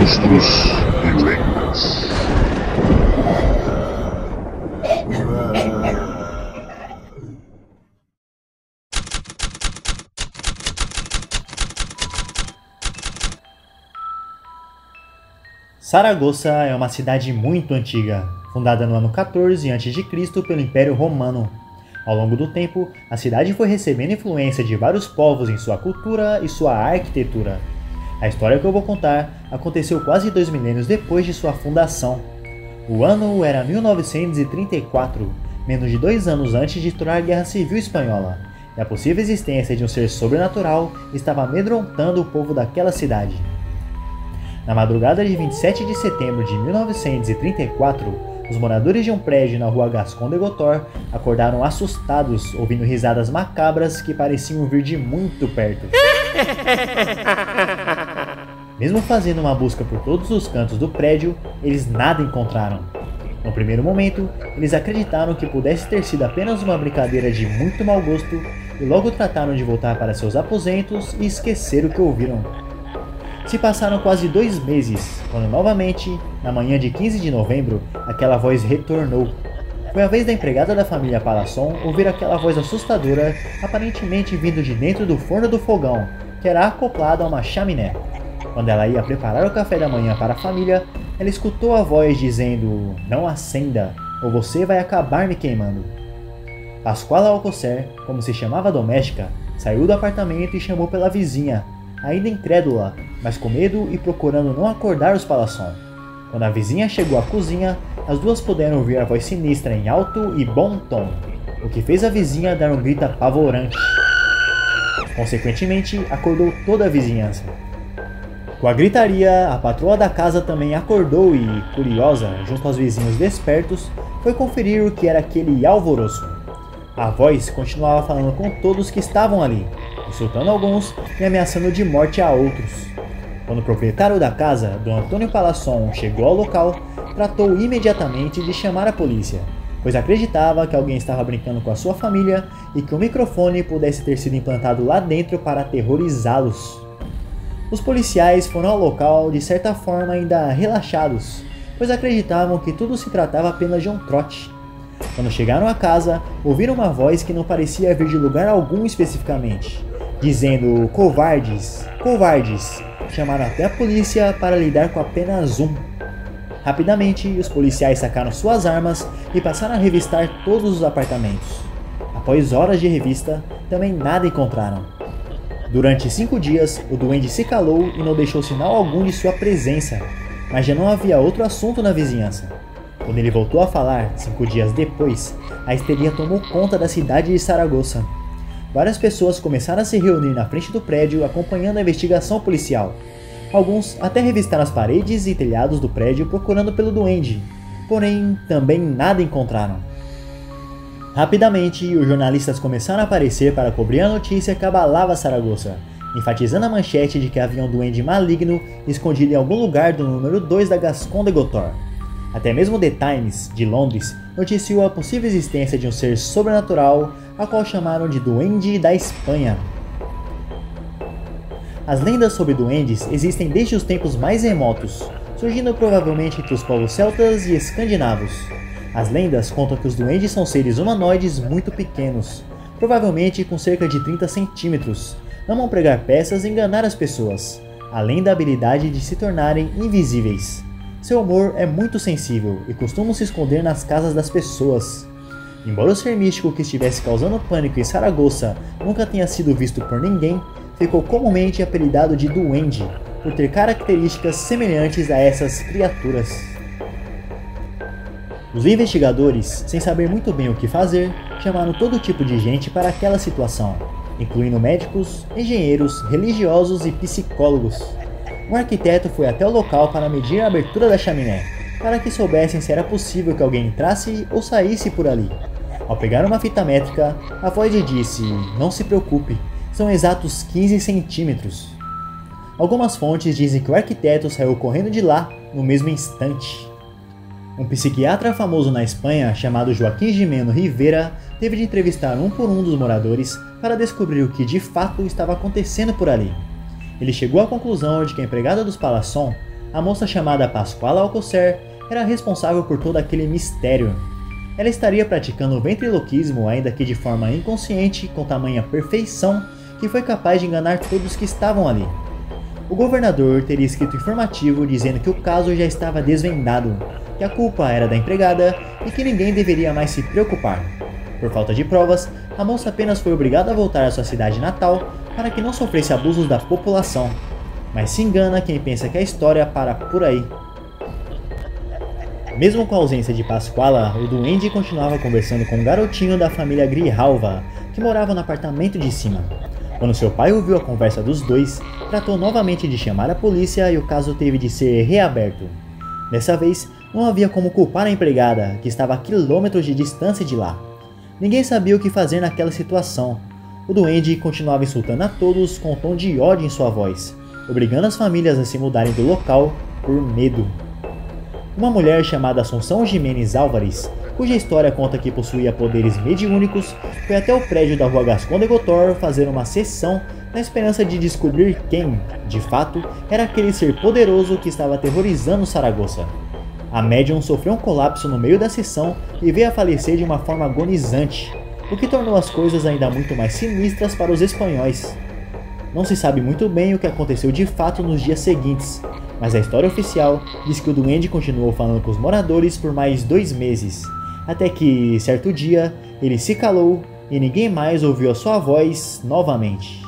Monstros e lendas. Saragoça é uma cidade muito antiga, fundada no ano 14 a.C. pelo Império Romano. Ao longo do tempo, a cidade foi recebendo influência de vários povos em sua cultura e sua arquitetura. A história que eu vou contar aconteceu quase 2 milênios depois de sua fundação. O ano era 1934, menos de 2 anos antes de estourar a Guerra Civil Espanhola, e a possível existência de um ser sobrenatural estava amedrontando o povo daquela cidade. Na madrugada de 27 de setembro de 1934, os moradores de um prédio na rua Gascon de Gotor acordaram assustados, ouvindo risadas macabras que pareciam vir de muito perto. Mesmo fazendo uma busca por todos os cantos do prédio, eles nada encontraram. No primeiro momento, eles acreditaram que pudesse ter sido apenas uma brincadeira de muito mau gosto e logo trataram de voltar para seus aposentos e esquecer o que ouviram. Se passaram quase 2 meses, quando novamente, na manhã de 15 de novembro, aquela voz retornou. Foi a vez da empregada da família Palasson ouvir aquela voz assustadora, aparentemente vindo de dentro do forno do fogão, que era acoplado a uma chaminé. Quando ela ia preparar o café da manhã para a família, ela escutou a voz dizendo: "Não acenda, ou você vai acabar me queimando." Pascoala Alcocer, como se chamava a doméstica, saiu do apartamento e chamou pela vizinha, ainda incrédula, mas com medo e procurando não acordar os Palasson. Quando a vizinha chegou à cozinha, as duas puderam ouvir a voz sinistra em alto e bom tom, o que fez a vizinha dar um grito apavorante. Consequentemente, acordou toda a vizinhança. Com a gritaria, a patroa da casa também acordou e, curiosa, junto aos vizinhos despertos, foi conferir o que era aquele alvoroço. A voz continuava falando com todos que estavam ali, insultando alguns e ameaçando de morte a outros. Quando o proprietário da casa, Dom Antônio Palasson, chegou ao local, tratou imediatamente de chamar a polícia, pois acreditava que alguém estava brincando com a sua família e que o microfone pudesse ter sido implantado lá dentro para aterrorizá-los. Os policiais foram ao local de certa forma ainda relaxados, pois acreditavam que tudo se tratava apenas de um trote. Quando chegaram à casa, ouviram uma voz que não parecia vir de lugar algum especificamente, dizendo "covardes, covardes." Chamaram até a polícia para lidar com apenas um. Rapidamente, os policiais sacaram suas armas e passaram a revistar todos os apartamentos. Após horas de revista, também nada encontraram. Durante 5 dias, o duende se calou e não deixou sinal algum de sua presença, mas já não havia outro assunto na vizinhança. Quando ele voltou a falar, 5 dias depois, a histeria tomou conta da cidade de Saragoça. Várias pessoas começaram a se reunir na frente do prédio acompanhando a investigação policial. Alguns até revistaram as paredes e telhados do prédio procurando pelo duende, porém também nada encontraram. Rapidamente, os jornalistas começaram a aparecer para cobrir a notícia que abalava Saragoça, enfatizando a manchete de que havia um duende maligno escondido em algum lugar do número 2 da Gascon de Gotor. Até mesmo The Times, de Londres, noticiou a possível existência de um ser sobrenatural, a qual chamaram de Duende da Espanha. As lendas sobre duendes existem desde os tempos mais remotos, surgindo provavelmente entre os povos celtas e escandinavos. As lendas contam que os duendes são seres humanoides muito pequenos, provavelmente com cerca de 30 centímetros, amam pregar peças e enganar as pessoas, além da habilidade de se tornarem invisíveis. Seu humor é muito sensível e costumam se esconder nas casas das pessoas. Embora o ser místico que estivesse causando pânico em Saragoça nunca tenha sido visto por ninguém, ficou comumente apelidado de duende, por ter características semelhantes a essas criaturas. Os investigadores, sem saber muito bem o que fazer, chamaram todo tipo de gente para aquela situação, incluindo médicos, engenheiros, religiosos e psicólogos. Um arquiteto foi até o local para medir a abertura da chaminé, para que soubessem se era possível que alguém entrasse ou saísse por ali. Ao pegar uma fita métrica, a voz lhe disse: "Não se preocupe, são exatos 15 centímetros." Algumas fontes dizem que o arquiteto saiu correndo de lá no mesmo instante. Um psiquiatra famoso na Espanha, chamado Joaquim Gimeno Rivera, teve de entrevistar um por um dos moradores para descobrir o que de fato estava acontecendo por ali. Ele chegou à conclusão de que a empregada dos Palasson A moça chamada Pascoala Alcocer era responsável por todo aquele mistério. Ela estaria praticando ventriloquismo, ainda que de forma inconsciente, com tamanha perfeição que foi capaz de enganar todos que estavam ali. O governador teria escrito informativo dizendo que o caso já estava desvendado, que a culpa era da empregada e que ninguém deveria mais se preocupar. Por falta de provas, a moça apenas foi obrigada a voltar à sua cidade natal para que não sofresse abusos da população. Mas se engana quem pensa que a história para por aí. Mesmo com a ausência de Pascoala, o duende continuava conversando com um garotinho da família Grijalva, que morava no apartamento de cima. Quando seu pai ouviu a conversa dos dois, tratou novamente de chamar a polícia e o caso teve de ser reaberto. Dessa vez, não havia como culpar a empregada, que estava a quilômetros de distância de lá. Ninguém sabia o que fazer naquela situação. O duende continuava insultando a todos com um tom de ódio em sua voz, obrigando as famílias a se mudarem do local por medo. Uma mulher chamada Assunção Jimenez Álvares, cuja história conta que possuía poderes mediúnicos, foi até o prédio da rua Gascon de Gotor fazer uma sessão na esperança de descobrir quem, de fato, era aquele ser poderoso que estava aterrorizando Saragoça. A médium sofreu um colapso no meio da sessão e veio a falecer de uma forma agonizante, o que tornou as coisas ainda muito mais sinistras para os espanhóis. Não se sabe muito bem o que aconteceu de fato nos dias seguintes, mas a história oficial diz que o duende continuou falando com os moradores por mais 2 meses, até que, certo dia, ele se calou e ninguém mais ouviu a sua voz novamente.